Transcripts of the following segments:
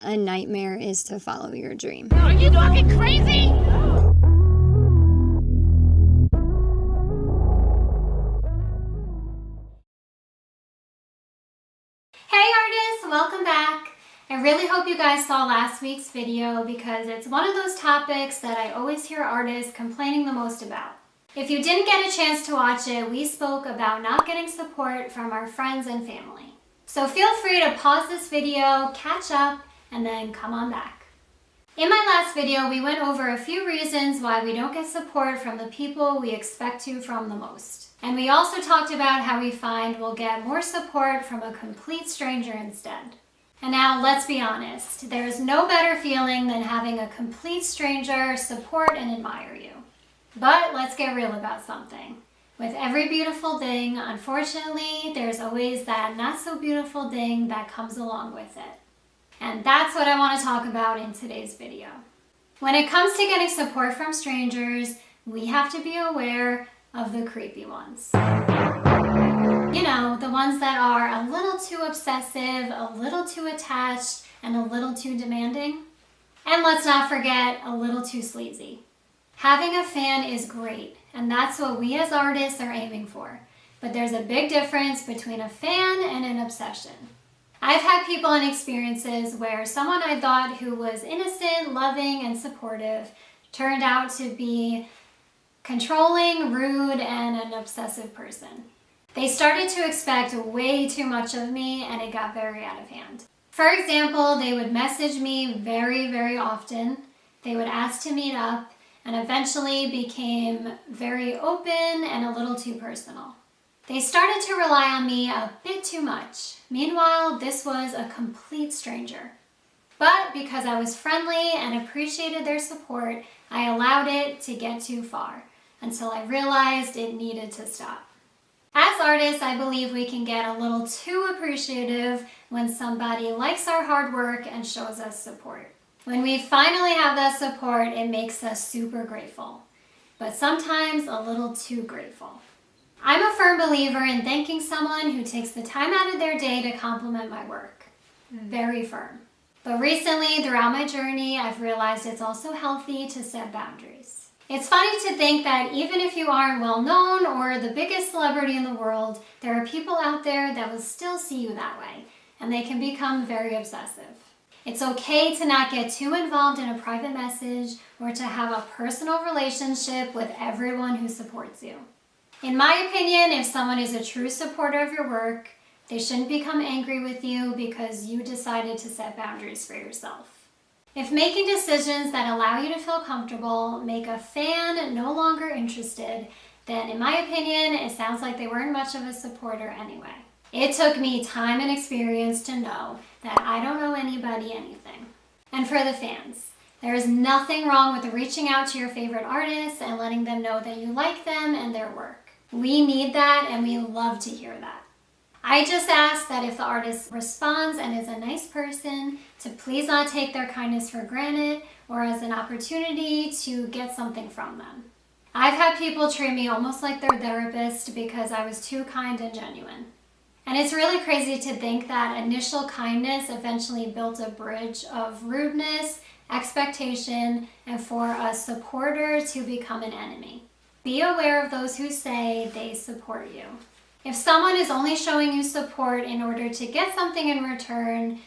A nightmare is to follow your dream. Are you fucking crazy? Hey artists, welcome back. I really hope you guys saw last week's video because it's one of those topics that I always hear artists complaining the most about. If you didn't get a chance to watch it, we spoke about not getting support from our friends and family. So feel free to pause this video, catch up, and then come on back. In my last video, we went over a few reasons why we don't get support from the people we expect to from the most. And we also talked about how we find we'll get more support from a complete stranger instead. And now let's be honest, there is no better feeling than having a complete stranger support and admire you. But let's get real about something. With every beautiful thing, unfortunately, there's always that not so beautiful thing that comes along with it. And that's what I want to talk about in today's video. When it comes to getting support from strangers, we have to be aware of the creepy ones. You know, the ones that are a little too obsessive, a little too attached, and a little too demanding. And let's not forget, a little too sleazy. Having a fan is great, and that's what we as artists are aiming for. But there's a big difference between a fan and an obsession. I've had people and experiences where someone I thought who was innocent, loving, and supportive turned out to be controlling, rude, and an obsessive person. They started to expect way too much of me, and it got very out of hand. For example, they would message me very, very often. They would ask to meet up, and eventually became very open and a little too personal. They started to rely on me a bit too much. Meanwhile, this was a complete stranger. But because I was friendly and appreciated their support, I allowed it to get too far until I realized it needed to stop. As artists, I believe we can get a little too appreciative when somebody likes our hard work and shows us support. When we finally have that support, it makes us super grateful, but sometimes a little too grateful. I'm a firm believer in thanking someone who takes the time out of their day to compliment my work. Very firm. But recently, throughout my journey, I've realized it's also healthy to set boundaries. It's funny to think that even if you aren't well known or the biggest celebrity in the world, there are people out there that will still see you that way, and they can become very obsessive. It's okay to not get too involved in a private message or to have a personal relationship with everyone who supports you. In my opinion, if someone is a true supporter of your work, they shouldn't become angry with you because you decided to set boundaries for yourself. If making decisions that allow you to feel comfortable make a fan no longer interested, then in my opinion, it sounds like they weren't much of a supporter anyway. It took me time and experience to know that I don't owe anybody anything. And for the fans, there is nothing wrong with reaching out to your favorite artists and letting them know that you like them and their work. We need that, and we love to hear that. I just ask that if the artist responds and is a nice person, to please not take their kindness for granted or as an opportunity to get something from them. I've had people treat me almost like their therapist because I was too kind and genuine. And it's really crazy to think that initial kindness eventually built a bridge of rudeness, expectation, and for a supporter to become an enemy. Be aware of those who say they support you. If someone is only showing you support in order to get something in return,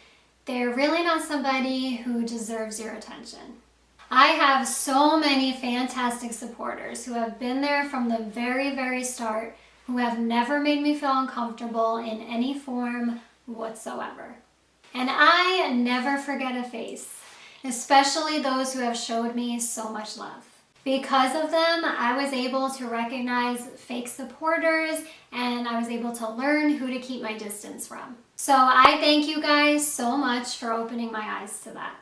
they're really not somebody who deserves your attention. I have so many fantastic supporters who have been there from the very, very start, who have never made me feel uncomfortable in any form whatsoever. And I never forget a face, especially those who have showed me so much love. Because of them, I was able to recognize fake supporters and I was able to learn who to keep my distance from. So I thank you guys so much for opening my eyes to that.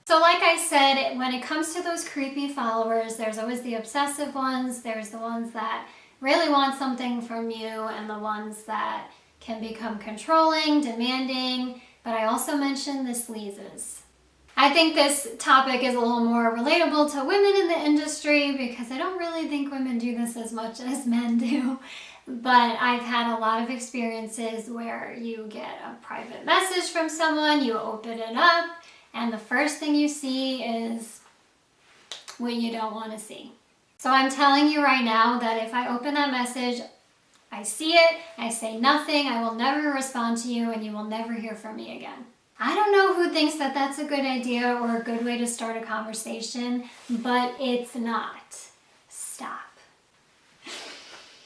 So like I said, when it comes to those creepy followers, there's always the obsessive ones, there's the ones that really want something from you, and the ones that can become controlling, demanding, but I also mentioned the sleazes. I think this topic is a little more relatable to women in the industry because I don't really think women do this as much as men do. But I've had a lot of experiences where you get a private message from someone, you open it up, and the first thing you see is what you don't want to see. So I'm telling you right now that if I open that message, I see it, I say nothing, I will never respond to you, and you will never hear from me again. I don't know who thinks that that's a good idea or a good way to start a conversation, but it's not. Stop.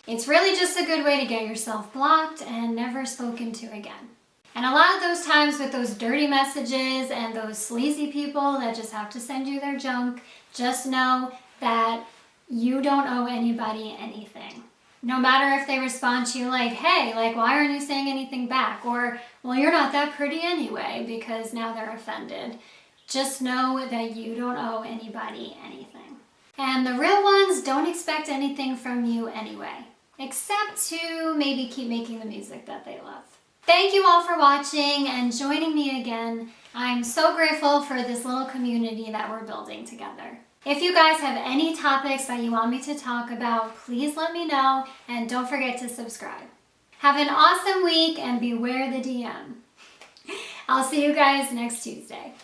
It's really just a good way to get yourself blocked and never spoken to again. And a lot of those times with those dirty messages and those sleazy people that just have to send you their junk, just know that you don't owe anybody anything. No matter if they respond to you like, hey, like, why aren't you saying anything back? Or, well, you're not that pretty anyway, because now they're offended. Just know that you don't owe anybody anything. And the real ones don't expect anything from you anyway, except to maybe keep making the music that they love. Thank you all for watching and joining me again. I'm so grateful for this little community that we're building together. If you guys have any topics that you want me to talk about, please let me know, and don't forget to subscribe. Have an awesome week and beware the DM. I'll see you guys next Tuesday.